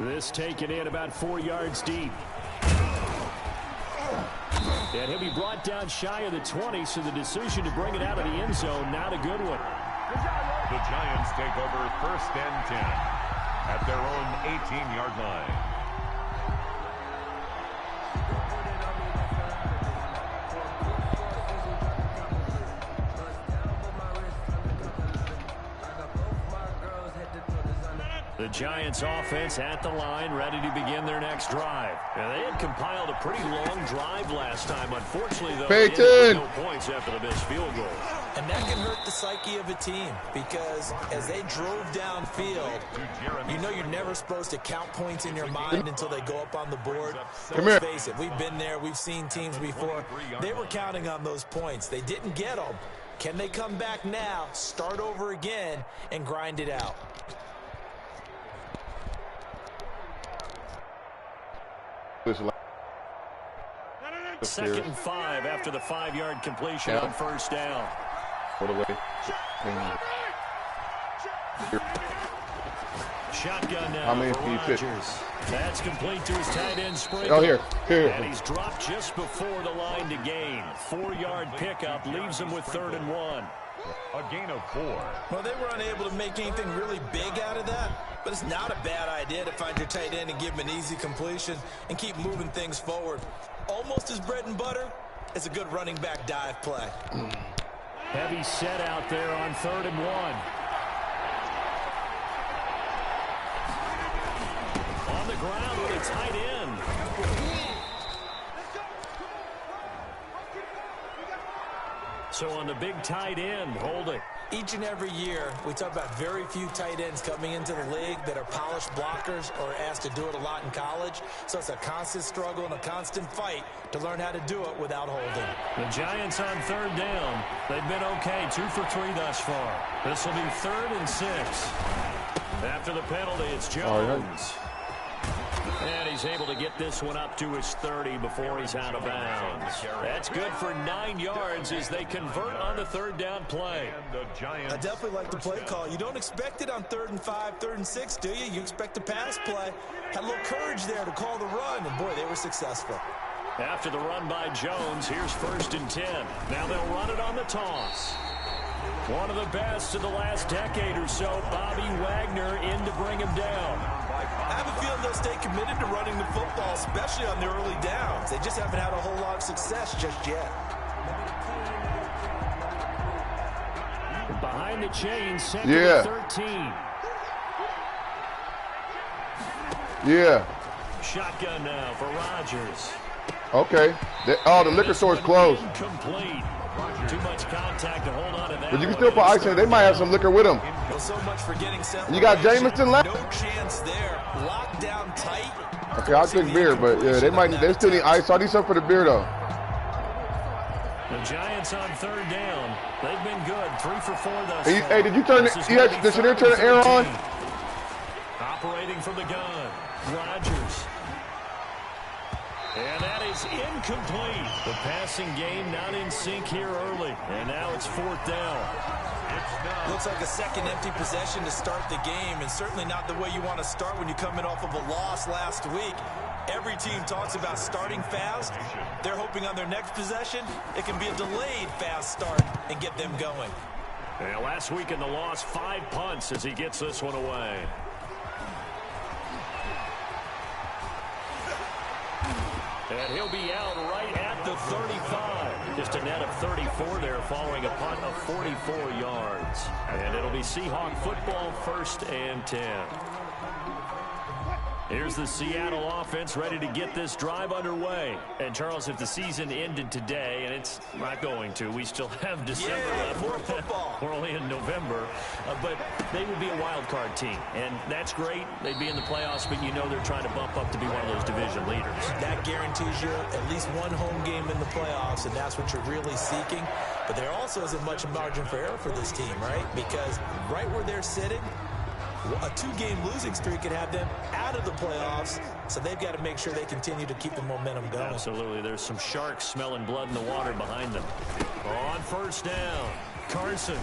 This taken in about 4 yards deep. And he'll be brought down shy of the 20, so the decision to bring it out of the end zone, not a good one. The Giants take over 1st and 10 at their own 18-yard line. The Giants offense at the line, ready to begin their next drive. Now, they had compiled a pretty long drive last time. Unfortunately, though, they ended with no points after the missed field goal. And that can hurt the psyche of a team because as they drove downfield, you know you're never supposed to count points in your mind until they go up on the board. Let's face it, we've been there. We've seen teams before. They were counting on those points. They didn't get them. Can they come back now, start over again, and grind it out? Second and 5 after the 5-yard completion on first down. Put away. Shotgun now for Rodgers. That's complete to his tight end Sprinkle. Oh, here. And he's dropped just before the line to gain. 4-yard pickup leaves him with 3rd and 1. A gain of 4. Well, they were unable to make anything really big out of that, but it's not a bad idea to find your tight end and give him an easy completion and keep moving things forward. Almost as bread and butter as a good running back dive play. Heavy set out there on 3rd and 1. On the ground with a tight end. So on the big tight end, Holding. Each and every year, we talk about very few tight ends coming into the league that are polished blockers or asked to do it a lot in college. So it's a constant struggle and a constant fight to learn how to do it without Holding. The Giants on 3rd down. They've been okay, 2 for 3 thus far. This will be 3rd and 6. After the penalty, it's Jones. And he's able to get this one up to his 30 before he's out of bounds. That's good for 9 yards as they convert on the 3rd down play. I definitely like the play call. You don't expect it on 3rd and 5, 3rd and 6, do you? You expect a pass play. Had a little courage there to call the run, and boy, they were successful. After the run by Jones, here's 1st and 10. Now they'll run it on the toss. One of the best of the last decade or so, Bobby Wagner in to bring him down. I have a feeling they'll stay committed to running the football, especially on the early downs. They just haven't had a whole lot of success just yet. Behind the chains, 2nd and 13. Yeah. Shotgun now for Rodgers. Okay. The liquor store's closed. Complete. Too much contact to hold on to that. But you can still put ice in it. They might have some liquor with them. Well, so much for getting set. You got Jameson left? No chance there. Locked down tight. Okay, I'll take beer, but yeah, they still need ice. So I need something for the beer though. The Giants on 3rd down. They've been good. 3 for 4 thus far. Hey, did you turn the Chenier turn the air on? Operating from the gun. Rodgers. And that is incomplete. The passing game not in sync here early. And now it's 4th down. Looks like a second empty possession to start the game, and certainly not the way you want to start when you're coming off of a loss last week. Every team talks about starting fast. They're hoping on their next possession, it can be a delayed fast start and get them going. And last week in the loss, 5 punts as he gets this one away. And he'll be out right at the 35. Just a net of 34 there following a punt of 44 yards. And it'll be Seahawk football, 1st and 10. Here's the Seattle offense ready to get this drive underway. And, Charles, if the season ended today, and it's not going to, we still have December left. More football. We're only in November. But they would be a wild card team. And that's great. They'd be in the playoffs, but you know they're trying to bump up to be one of those division leaders. That guarantees you at least one home game in the playoffs, and that's what you're really seeking. But there also isn't much margin for error for this team, right? Because right where they're sitting, a 2-game losing streak could have them out of the playoffs, so they've got to make sure they continue to keep the momentum going. Absolutely. There's some sharks smelling blood in the water behind them. On 1st down, Carson.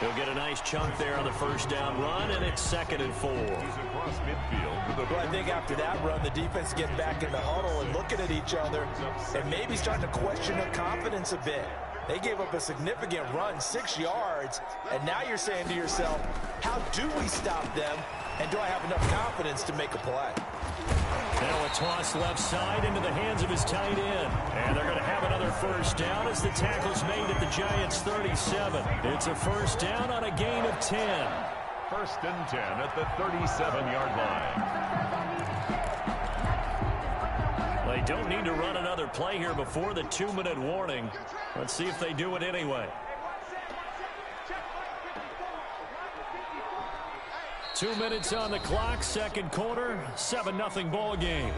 He'll get a nice chunk there on the first down run, and it's 2nd and 4. Across midfield. Well, I think after that run, the defense getting back in the huddle and looking at each other and maybe starting to question their confidence a bit. They gave up a significant run, 6 yards, and now you're saying to yourself, how do we stop them, and do I have enough confidence to make a play? Now a toss left side into the hands of his tight end. And they're going to have another first down as the tackle's made at the Giants' 37. It's a first down on a gain of 10. 1st and 10 at the 37-yard line. They don't need to run another play here before the 2-minute warning. Let's see if they do it anyway. 2 minutes on the clock, 2nd quarter, 7-0 ball game.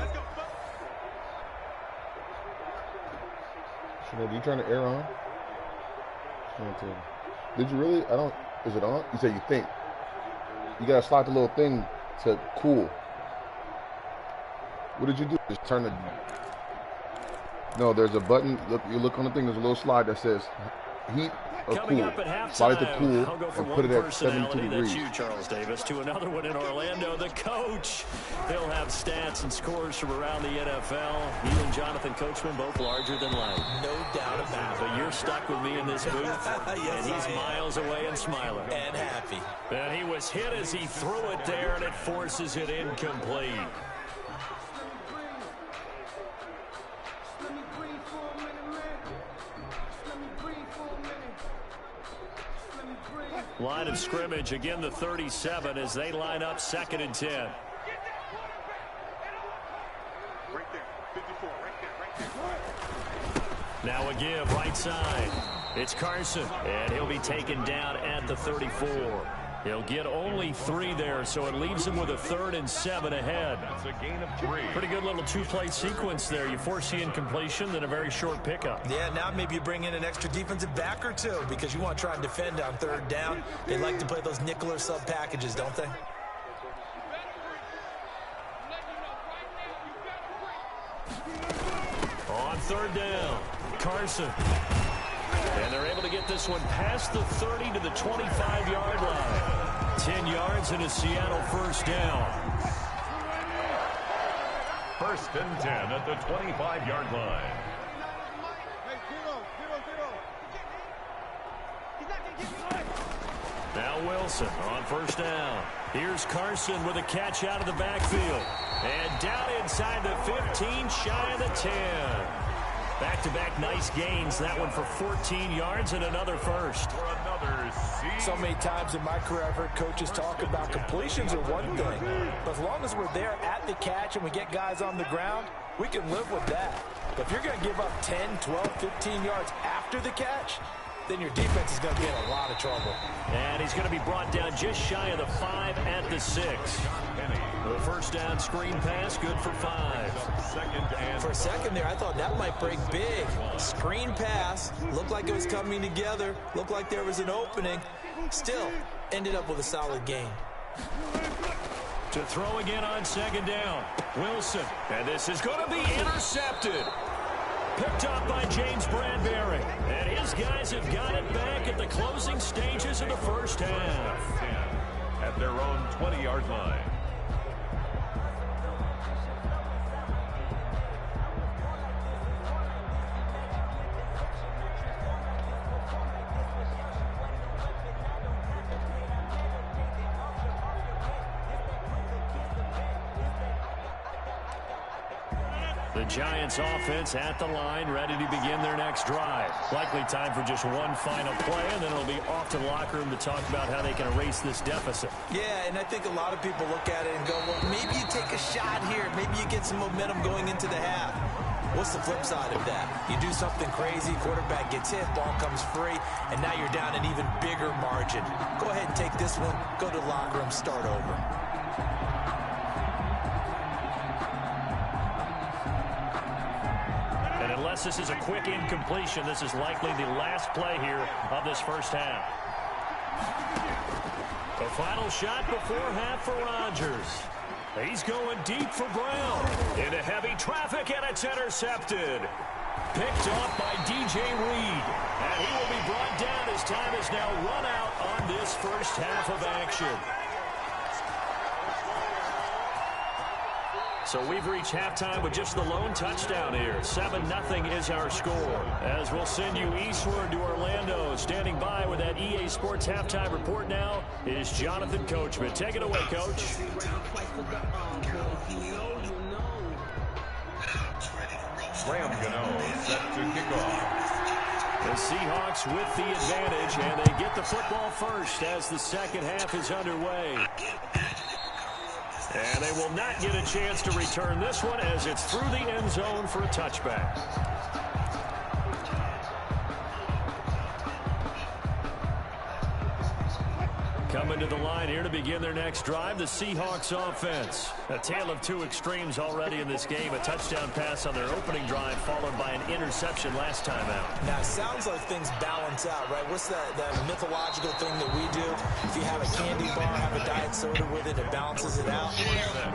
Are you trying to air on? Did you really? I don't. Is it on? You said you think. You gotta slide the little thing to cool. What did you do? Just turn the. No, there's a button. Look, you look on the thing. There's a little slide that says heat or Coming cool. up at halftime, Slide it to cool I'll go from and put one it at personality, 72 degrees. that's you, Charles Davis, to another one in Orlando, the coach. He'll have stats and scores from around the NFL. You and Jonathan Coachman both larger than life. No doubt about it. But you're stuck with me in this booth, Yes, and he's miles away and smiling. And happy. And he was hit as he threw it there, and it forces it incomplete. Line of scrimmage, again the 37 as they line up 2nd and 10. Now a give, right side. It's Carson, and he'll be taken down at the 34. He'll get only 3 there, so it leaves him with a 3rd and 7 ahead. That's a gain of 3. Pretty good little 2-play sequence there. You force the incompletion, then a very short pickup. Yeah, now maybe you bring in an extra defensive back or two because you want to try and defend on 3rd down. They like to play those nickel or sub packages, don't they? On 3rd down, Carson. And they're able to get this one past the 30 to the 25-yard line. 10 yards and a Seattle first down. 1st and 10 at the 25-yard line. Now Wilson on 1st down. Here's Carson with a catch out of the backfield. And down inside the 15, shy of the 10. Back-to-back nice gains. That one for 14 yards and another first. So many times in my career I've heard coaches talk about completions are one thing. But as long as we're there at the catch and we get guys on the ground, we can live with that. But if you're going to give up 10, 12, 15 yards after the catch, then your defense is going to be in a lot of trouble. And he's going to be brought down just shy of the 5 at the 6. The first down screen pass, good for 5. For a second there, I thought that might break big. Screen pass, looked like it was coming together, looked like there was an opening. Still, ended up with a solid gain. To throw again on 2nd down, Wilson. And this is going to be intercepted. Picked up by James Bradbury. And his guys have got it back at the closing stages of the first half. At their own 20-yard line. The Giants offense at the line, ready to begin their next drive. Likely time for just one final play, and then it'll be off to the locker room to talk about how they can erase this deficit. Yeah, and I think a lot of people look at it and go, well, maybe you take a shot here. Maybe you get some momentum going into the half. What's the flip side of that? You do something crazy, quarterback gets hit, ball comes free, and now you're down an even bigger margin. Go ahead and take this one, go to the locker room, start over. Unless this is a quick incompletion, this is likely the last play here of this first half. The final shot before half for Rodgers. He's going deep for Brown. Into heavy traffic, and it's intercepted. Picked off by DJ Reed. And he will be brought down as time is now run out on this first half of action. So we've reached halftime with just the lone touchdown here. 7-0 is our score. As we'll send you eastward to Orlando. Standing by with that EA Sports halftime report now is Jonathan Coachman. Take it away, Coach. Ram Gano set to kick off. The Seahawks with the advantage, and they get the football first as the second half is underway. And they will not get a chance to return this one as it's through the end zone for a touchback. Coming to the line here to begin their next drive, the Seahawks offense. A tale of two extremes already in this game. A touchdown pass on their opening drive followed by an interception last time out. Now, it sounds like things balance out, right? What's that mythological thing that we do? If you have a candy bar, have a diet soda with it, it balances it out.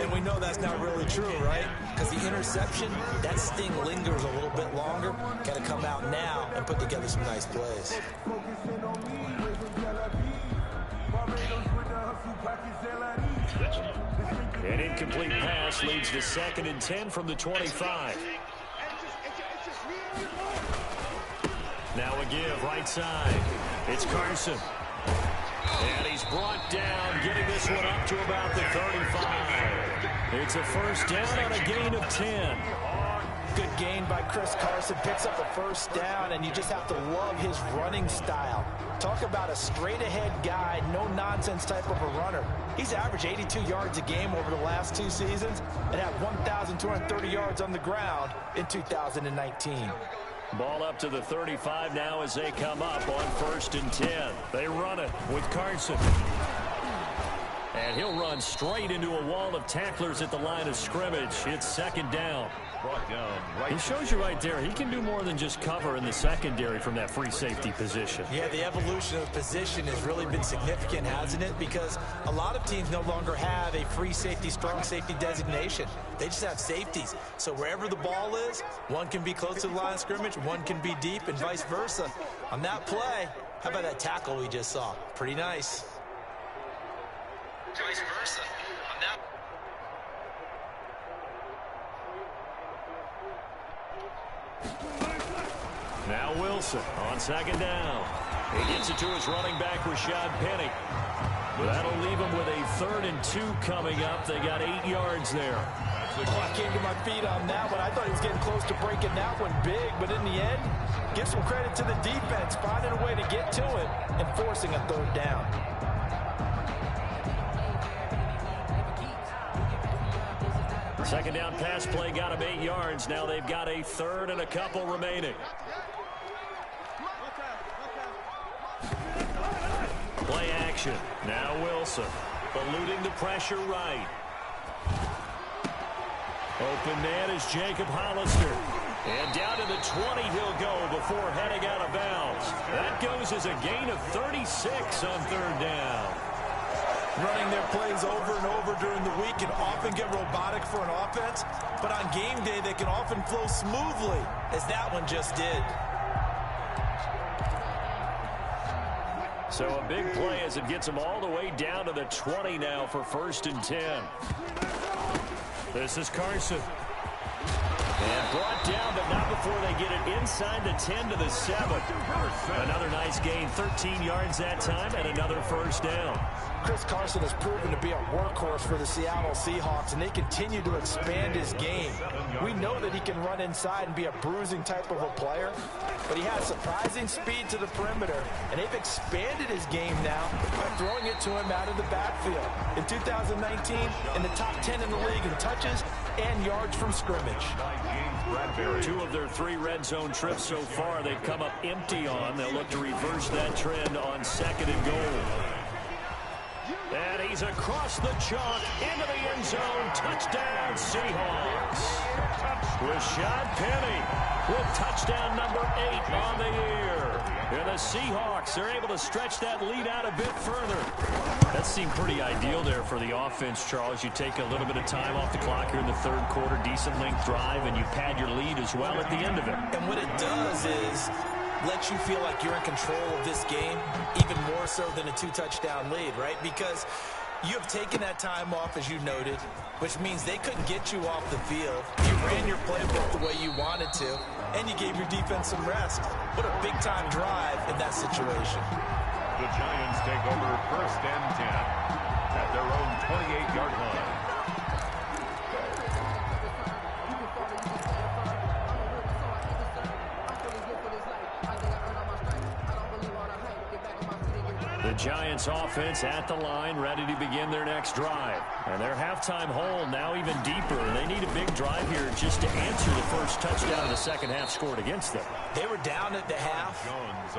And we know that's not really true, right? Because the interception, that sting lingers a little bit longer. Got to come out now and put together some nice plays. An incomplete pass leads to 2nd and 10 from the 25. Now a give right side. It's Carson. And he's brought down, getting this one up to about the 35. It's a first down on a gain of 10. Good gain by Chris Carson. Picks up a first down, and you just have to love his running style. Talk about a straight-ahead guy, no-nonsense type of a runner. He's averaged 82 yards a game over the last 2 seasons and had 1,230 yards on the ground in 2019. Ball up to the 35 now as they come up on 1st and 10. They run it with Carson. And he'll run straight into a wall of tacklers at the line of scrimmage. It's 2nd down. Brought down right. He shows you right there, he can do more than just cover in the secondary from that free safety position. Yeah, the evolution of position has really been significant, hasn't it? Because a lot of teams no longer have a free safety, strong safety designation. They just have safeties. So wherever the ball is, one can be close to the line of scrimmage, one can be deep, and vice versa. On that play, how about that tackle we just saw? Pretty nice. Vice versa. On that. Now Wilson on 2nd down. He gets it to his running back, Rashad Penny. That'll leave him with a 3rd and 2 coming up. They got 8 yards there. I came to my feet on that one. I thought he was getting close to breaking that one big, but in the end, give some credit to the defense, finding a way to get to it and forcing a 3rd down. Second down pass play got him 8 yards. Now they've got a 3rd and a couple remaining. Play action. Now Wilson. Eluding the pressure right. Open man is Jacob Hollister. And down to the 20 he'll go before heading out of bounds. That goes as a gain of 36 on 3rd down. Running their plays over and over during the week can often get robotic for an offense, but on game day they can often flow smoothly, as that one just did. So a big play as it gets them all the way down to the 20 now for 1st and 10. This is Carson. And brought down, but not before they get it inside the 10 to the 7. Another nice gain, 13 yards that time, and another first down. Chris Carson has proven to be a workhorse for the Seattle Seahawks, and they continue to expand his game. We know that he can run inside and be a bruising type of a player, but he has surprising speed to the perimeter, and they've expanded his game now by throwing it to him out of the backfield. In 2019, in the top 10 in the league in touches and yards from scrimmage. 2 of their 3 red zone trips so far they've come up empty on. They'll look to reverse that trend on 2nd and goal. And he's across the chalk into the end zone. Touchdown, Seahawks. Rashad Penny with touchdown number 8 on the year. And the Seahawks are able to stretch that lead out a bit further. That seemed pretty ideal there for the offense, Charles. You take a little bit of time off the clock here in the 3rd quarter, decent length drive, and you pad your lead as well at the end of it. And what it does is lets you feel like you're in control of this game, even more so than a 2-touchdown lead, right? Because you have taken that time off, as you noted, which means they couldn't get you off the field. You ran your playbook the way you wanted to, and you gave your defense some rest. What a big-time drive in that situation. The Giants take over 1st and 10 at their own 28-yard line. The Giants offense at the line, ready to begin their next drive. And their halftime hole now even deeper. They need a big drive here just to answer the first touchdown of the second half scored against them. They were down at the half.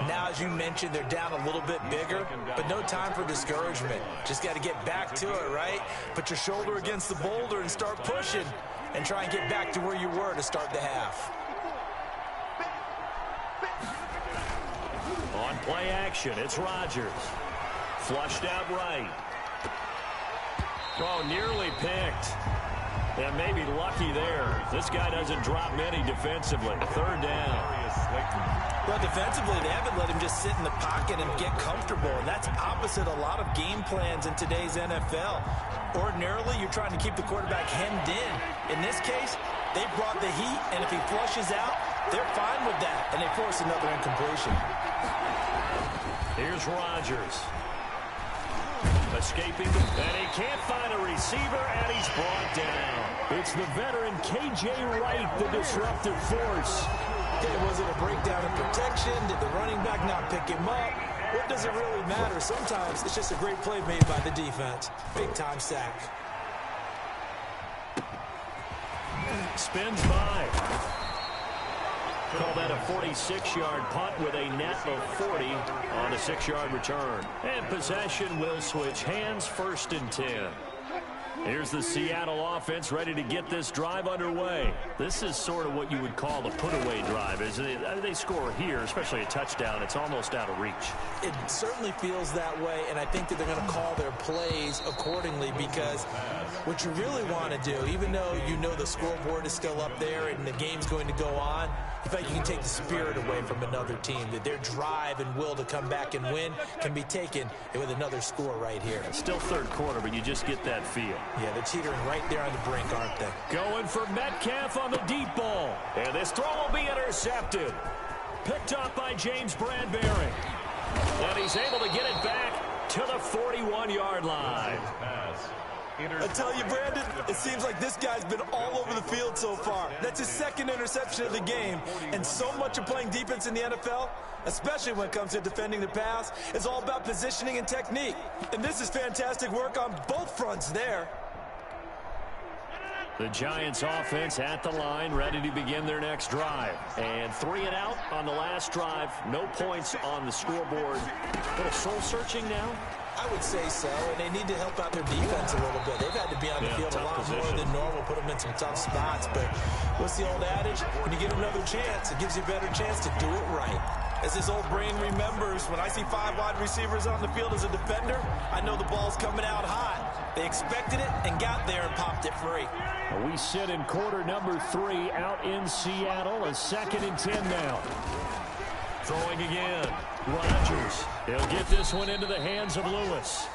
Now, as you mentioned, they're down a little bit bigger, but no time for discouragement. Just got to get back to it, right? Put your shoulder against the boulder and start pushing and try and get back to where you were to start the half. On play action, it's Rodgers. Flushed out right. Oh, nearly picked. And maybe lucky there. This guy doesn't drop many defensively. 3rd down. Well, defensively, they haven't let him just sit in the pocket and get comfortable. And that's opposite a lot of game plans in today's NFL. Ordinarily, you're trying to keep the quarterback hemmed in. In this case, they brought the heat, and if he flushes out, they're fine with that. And they force another incompletion. Here's Rodgers. Escaping, and he can't find a receiver, and he's brought down. It's the veteran K.J. Wright, the disruptive force. Okay, was it a breakdown in protection? Did the running back not pick him up? What does it really matter? Sometimes it's just a great play made by the defense. Big-time sack. Spins by. Call that a 46-yard punt with a net of 40 on a 6-yard return. And possession will switch hands, 1st and 10. Here's the Seattle offense ready to get this drive underway. This is sort of what you would call the put-away drive, isn't it? They score here, especially a touchdown. It's almost out of reach. It certainly feels that way, and I think that they're going to call their plays accordingly because what you really want to do, even though you know the scoreboard is still up there and the game's going to go on, in fact, you can take the spirit away from another team, that their drive and will to come back and win can be taken with another score right here. It's still 3rd quarter, but you just get that feel. Yeah, they're teetering right there on the brink, aren't they? Going for Metcalf on the deep ball. And this throw will be intercepted. Picked up by James Bradbury. And he's able to get it back to the 41-yard line. I tell you, Brandon, it seems like this guy's been all over the field so far. That's his 2nd interception of the game. And so much of playing defense in the NFL, especially when it comes to defending the pass, is all about positioning and technique. And this is fantastic work on both fronts there. The Giants offense at the line, ready to begin their next drive. And 3 and out on the last drive. No points on the scoreboard. A little soul-searching now? I would say so, and they need to help out their defense a little bit. They've had to be on the field a lot more than normal, put them in some tough spots. But what's the old adage? When you get another chance, it gives you a better chance to do it right. As this old brain remembers, when I see 5 wide receivers on the field as a defender, I know the ball's coming out hot. They expected it and got there and popped it free. We sit in quarter number 3 out in Seattle. A 2nd and 10 now. Throwing again. Rodgers. He'll get this one into the hands of Lewis.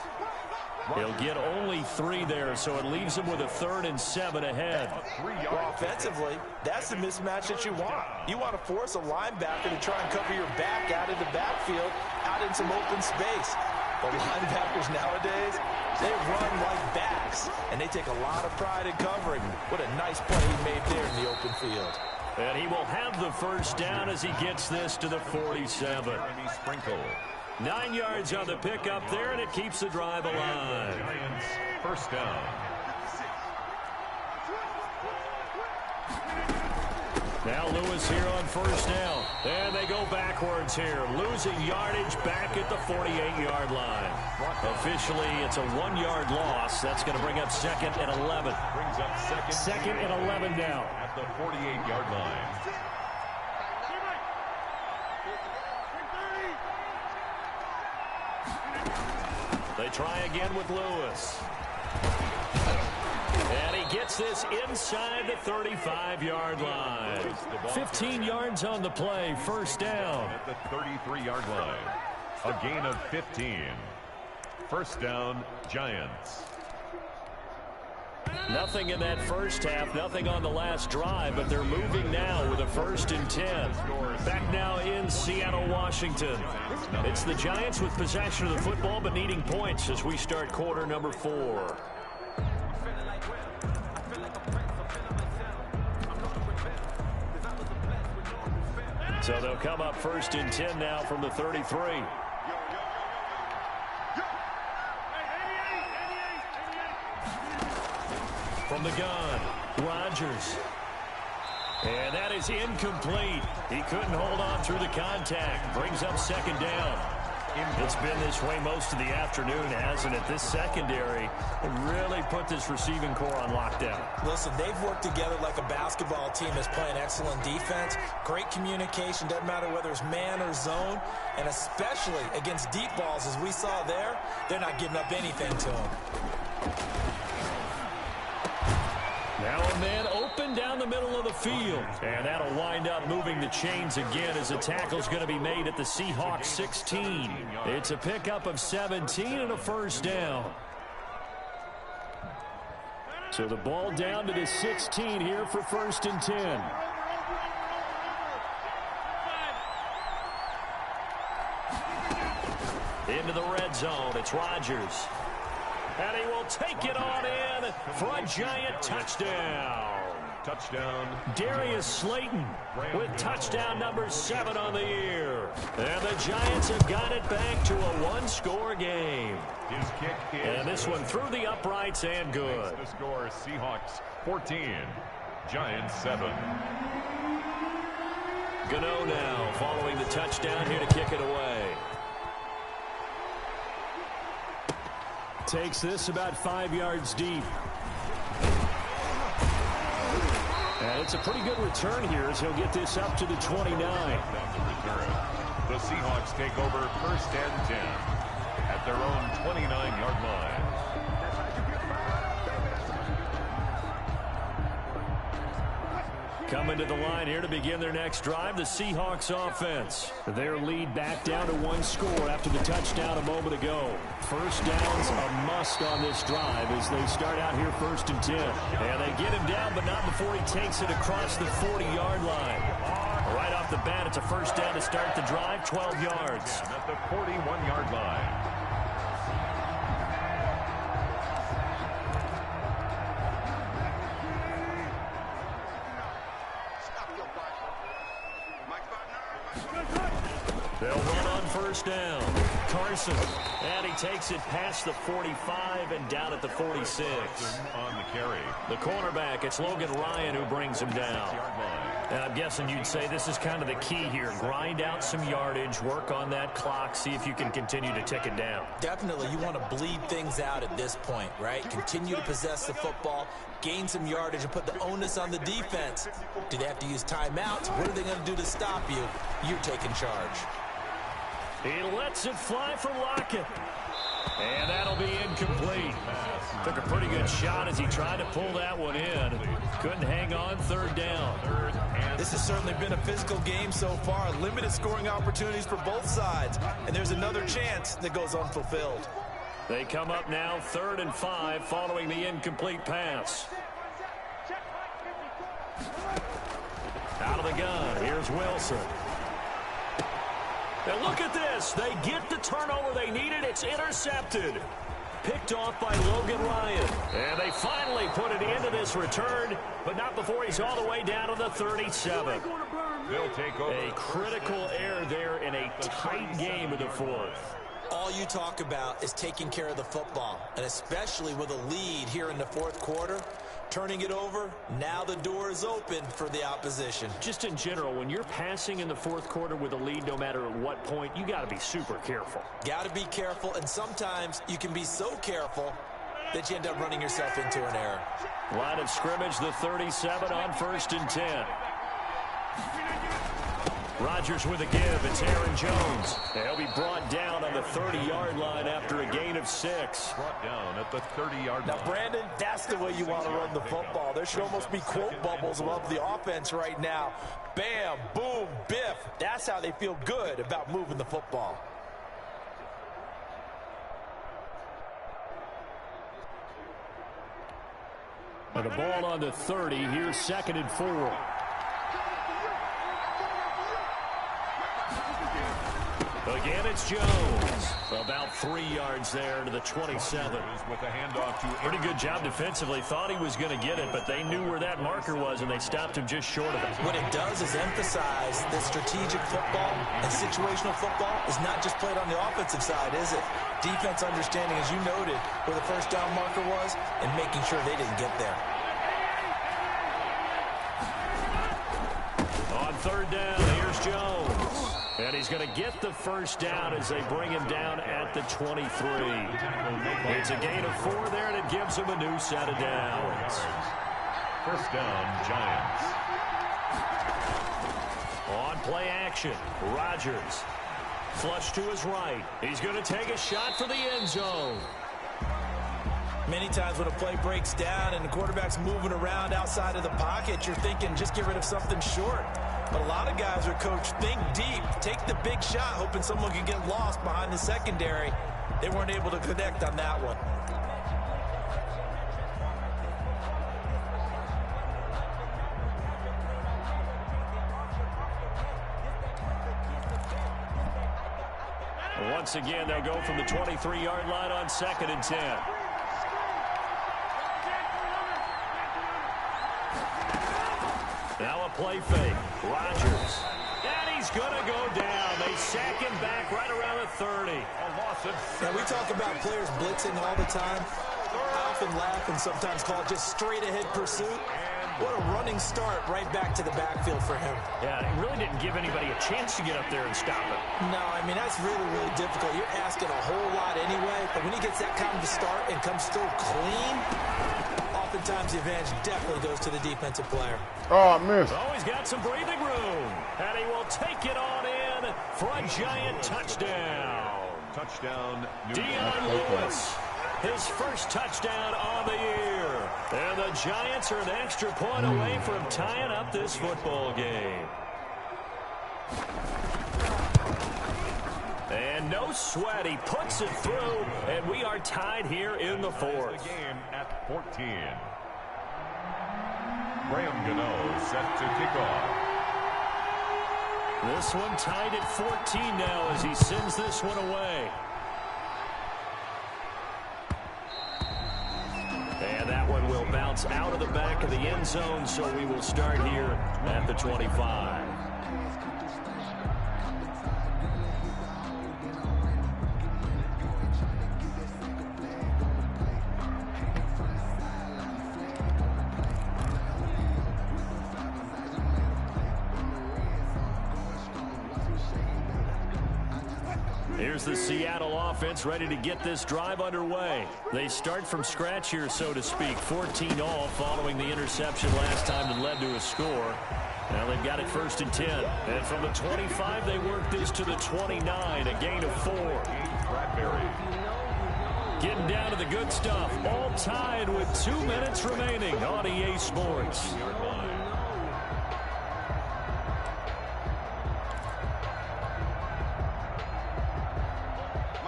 He'll get only 3 there, so it leaves him with a 3rd and 7 ahead. Well, offensively, that's the mismatch that you want. You want to force a linebacker to try and cover your back out in the backfield, out in some open space. The linebackers nowadays, they run like backs, and they take a lot of pride in covering. What a nice play he made there in the open field. And he will have the 1st down as he gets this to the 47. 9 yards on the pickup there, and it keeps the drive alive. Giants, 1st down. Now Lewis here on 1st down. And they go backwards here, losing yardage back at the 48-yard line. Officially, it's a 1-yard loss. That's going to bring up 2nd and 11. Brings up 2nd and 11 now. At the 48-yard line. They try again with Lewis. And he gets this inside the 35-yard line. 15 yards on the play, first down. At the 33-yard line. A gain of 15. First down, Giants. Nothing in that first half, nothing on the last drive, but they're moving now with a 1st and 10. Back now in Seattle, Washington. It's the Giants with possession of the football, but needing points as we start quarter number 4. So they'll come up 1st and 10 now from the 33. From the gun, Rodgers. And that is incomplete. He couldn't hold on through the contact. Brings up 2nd down. It's been this way most of the afternoon, hasn't it? This secondary really put this receiving core on lockdown. Listen, they've worked together like a basketball team that's playing excellent defense. Great communication, doesn't matter whether it's man or zone. And especially against deep balls, as we saw there, they're not giving up anything to them. Now a man open down the middle of the field. And that'll wind up moving the chains again as a tackle's going to be made at the Seahawks 16. It's a pickup of 17 and a 1st down. So the ball down to the 16 here for 1st and 10. Into the red zone. It's Rodgers. And he will take it on in for a Giant touchdown. Touchdown. Darius Slayton with touchdown number 7 on the year. And the Giants have got it back to a 1-score game. His kick is and this one through the uprights and good. The score, Seahawks 14, Giants 7. Gano now following the touchdown here to kick it away. Takes this about 5 yards deep. And it's a pretty good return here as he'll get this up to the 29. The Seahawks take over 1st and 10 at their own 29-yard line. Coming to the line here to begin their next drive, the Seahawks offense. Their lead back down to 1 score after the touchdown a moment ago. First down's a must on this drive as they start out here 1st and 10. And they get him down, but not before he takes it across the 40-yard line. Right off the bat, it's a 1st down to start the drive, 12 yards. At the 41-yard line. They'll run on 1st down. Carson, and he takes it past the 45 and down at the 46. On the carry. The cornerback, it's Logan Ryan who brings him down. And I'm guessing you'd say this is kind of the key here. Grind out some yardage, work on that clock, see if you can continue to tick it down. Definitely, you want to bleed things out at this point, right? Continue to possess the football, gain some yardage, and put the onus on the defense. Do they have to use timeouts? What are they going to do to stop you? You're taking charge. He lets it fly for Lockett. And that'll be incomplete. Took a pretty good shot as he tried to pull that one in. Couldn't hang on, 3rd down. This has certainly been a physical game so far. Limited scoring opportunities for both sides. And there's another chance that goes unfulfilled. They come up now 3rd and 5 following the incomplete pass. Out of the gun, here's Wilson. And look at this. They get the turnover they needed. It's intercepted. Picked off by Logan Ryan. And they finally put it into this return, but not before he's all the way down to the 37. They'll take over. A critical error there in a tight game of the 4th. All you talk about is taking care of the football, and especially with a lead here in the 4th quarter. Turning it over, now the door is open for the opposition. Just in general, when you're passing in the 4th quarter with a lead, no matter at what point, you got to be super careful. Got to be careful, and sometimes you can be so careful that you end up running yourself into an error. Line of scrimmage, the 37 on 1st and 10. Rodgers with a give. It's Aaron Jones. He'll be brought down down on the 30-yard line after a gain of 6. Brought down at the 30-yard line. Now, Brandon, that's the way you want to run the football. There should almost be quote bubbles above the offense right now. Bam, boom, biff. That's how they feel good about moving the football. And the ball on the 30. Here's 2nd and 4. Again, it's Jones. About 3 yards there to the 27. With a handoff to Pretty good job defensively. Thought he was going to get it, but they knew where that marker was, and they stopped him just short of it. What it does is emphasize that strategic football and situational football is not just played on the offensive side, is it? Defense understanding, as you noted, where the first down marker was and making sure they didn't get there. On 3rd down, here's Jones. And he's going to get the first down as they bring him down at the 23. It's a gain of 4 there, and it gives him a new set of downs. First down, Giants. On play action, Rodgers. Flush to his right. He's going to take a shot for the end zone. Many times when a play breaks down and the quarterback's moving around outside of the pocket, you're thinking just get rid of something short. But a lot of guys are coached, think deep, take the big shot, hoping someone can get lost behind the secondary. They weren't able to connect on that one. Once again, they'll go from the 23-yard line on 2nd and 10. Now a play fake. Rodgers. And he's going to go down. They sack him back right around the 30. Now, we talk about players blitzing all the time. I often laugh and sometimes call it just straight-ahead pursuit. What a running start right back to the backfield for him. Yeah, it really didn't give anybody a chance to get up there and stop it. No, I mean, that's really, really difficult. You're asking a whole lot anyway, but when he gets that kind of start and comes through clean, oftentimes the advantage definitely goes to the defensive player. Oh, I missed. Oh, he's got some breathing room, and he will take it on in for a giant touchdown. Touchdown, Dion Lewis. His first touchdown on the year. And the Giants are an extra point away from tying up this football game. And no sweat. He puts it through, and we are tied here in the 4th. The game at 14. Graham Gano set to kick off. This one tied at 14 now as he sends this one away. And that one will bounce out of the back of the end zone, so we will start here at the 25. Here's the Seattle offense ready to get this drive underway. They start from scratch here, so to speak. 14 all following the interception last time that led to a score. Now they've got it 1st and 10. And from the 25, they work this to the 29, a gain of 4. Getting down to the good stuff. All tied with 2 minutes remaining on EA Sports.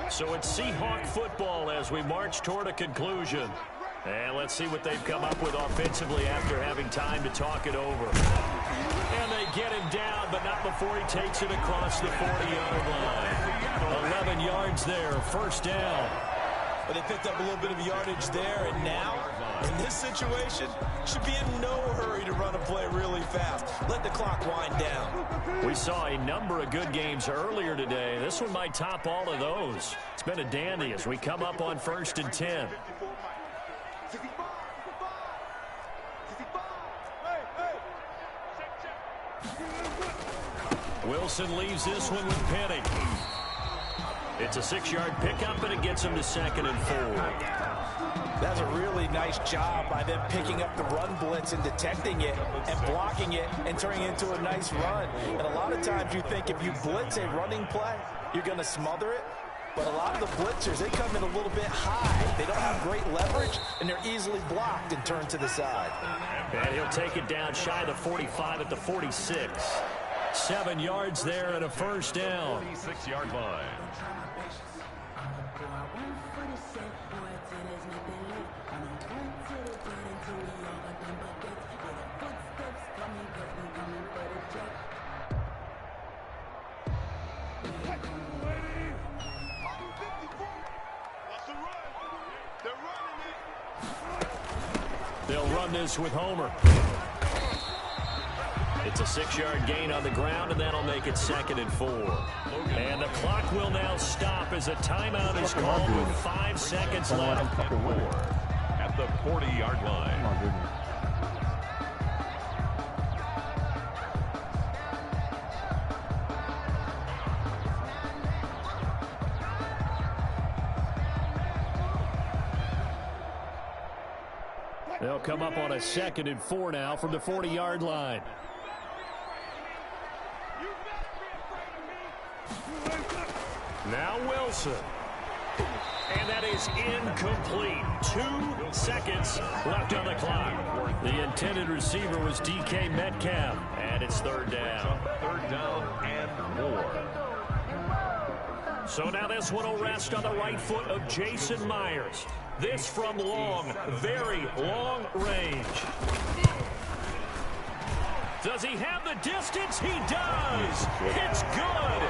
So it's Seahawk football as we march toward a conclusion. And let's see what they've come up with offensively after having time to talk it over. And they get him down, but not before he takes it across the 40-yard line. 11 yards there, 1st down. But they picked up a little bit of yardage there, and now, in this situation, should be in no hurry to run a play really fast. Let the clock wind down. We saw a number of good games earlier today. This one might top all of those. It's been a dandy as we come up on 1st and 10. Wilson leaves this one with Penny. It's a 6-yard pickup, and it gets him to 2nd and 4. That's a really nice job by them picking up the run blitz and detecting it and blocking it and turning it into a nice run. And a lot of times you think if you blitz a running play, you're going to smother it. But a lot of the blitzers, they come in a little bit high. They don't have great leverage, and they're easily blocked and turned to the side. And he'll take it down shy of the 45 at the 46. 7 yards there and a first down. 46-yard line. They'll run this with Homer. It's a 6-yard gain on the ground, and that'll make it 2nd and 4. And the clock will now stop as a timeout is called with 5 seconds left. At the 40-yard line. They'll come up on a 2nd and 4 now from the 40-yard line. Now Wilson. And that is incomplete. 2 seconds left on the clock. The intended receiver was DK Metcalf. And it's 3rd down. 3rd down and more. So now this one will rest on the right foot of Jason Myers. This from long, very long range. Does he have the distance? He does. It's good.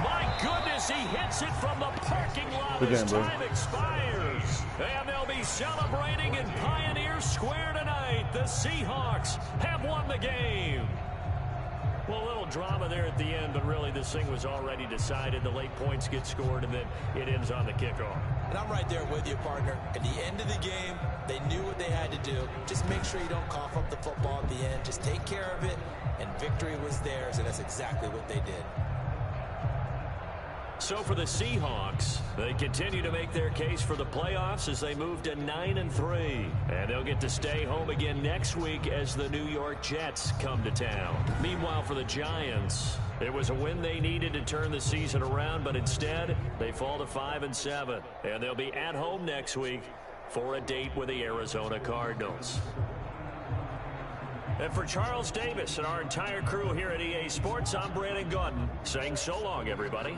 My goodness, he hits it from the parking lot as time expires. And they'll be celebrating in Pioneer Square tonight. The Seahawks have won the game. Well, a little drama there at the end, but really this thing was already decided. The late points get scored, and then it ends on the kickoff. And I'm right there with you, partner. At the end of the game, they knew what they had to do. Just make sure you don't cough up the football at the end. Just take care of it, and victory was theirs, and that's exactly what they did. So for the Seahawks, they continue to make their case for the playoffs as they move to 9-3. And they'll get to stay home again next week as the New York Jets come to town. Meanwhile, for the Giants, it was a win they needed to turn the season around, but instead, they fall to 5-7. And they'll be at home next week for a date with the Arizona Cardinals. And for Charles Davis and our entire crew here at EA Sports, I'm Brandon Gaudin saying so long, everybody.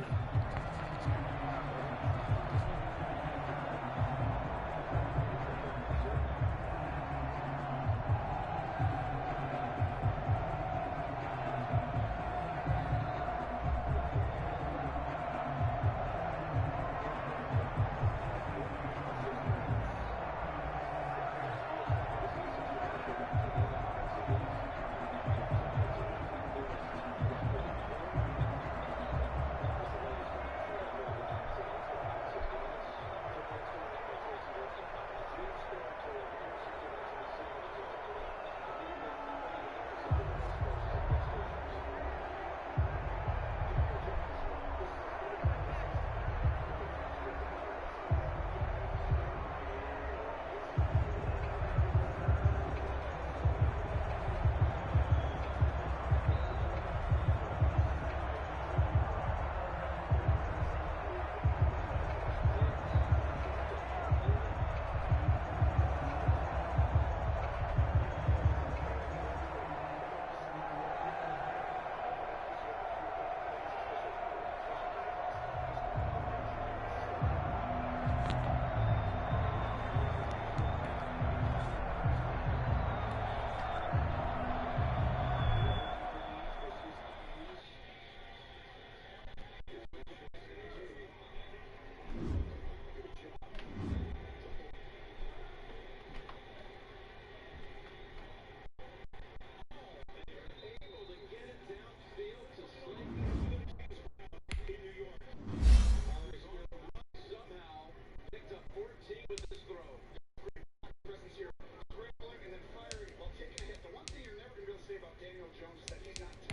Jones that he's not